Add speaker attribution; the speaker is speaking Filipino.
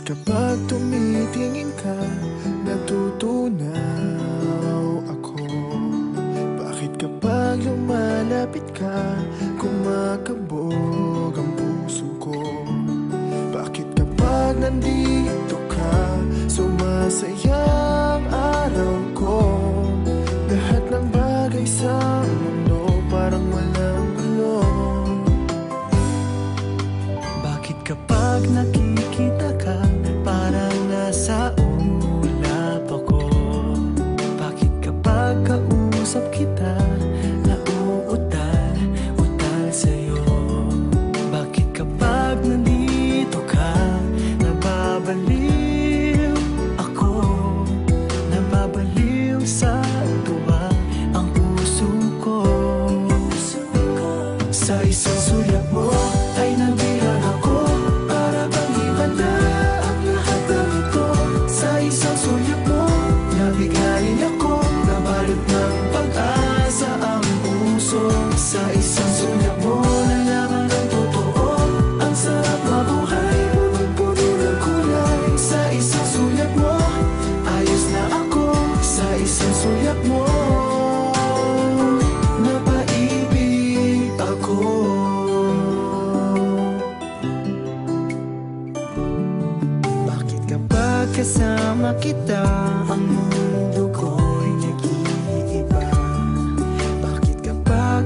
Speaker 1: kapag tumitingin ka, natutunaw ako? Bakit kapag lumalapit ka, kumakabog ang puso ko? Bakit kapag nandito ka, sumasaya ang araw ko? Lahat ng bagay sa mundo parang walang gulo. Bakit kapag nakikita ka, parang nasa ulap ako? Bakit kapag kausap kita, nauutal-utal sa'yo? Bakit kapag nandito ka, nababaliw ako? Nababaliw sa tuwa ang puso ko. Sa isang sulyap mo ay nabihag ako, para bang iba na ang lahat ng ito. Sa isang sulyap mo, nabigayin ako, nabalot ng pag-asa ang puso. Sa isang sulyap mo, nalaman ang totoo, ang sarap mabuhay, punong-puno ng kulay. Sa isang sulyap mo, ayos na ako. Sa isang sulyap mo, napaibig ako. Bakit kapag kasama kita, ang mundo ko'y nag-iiba? Bakit kapag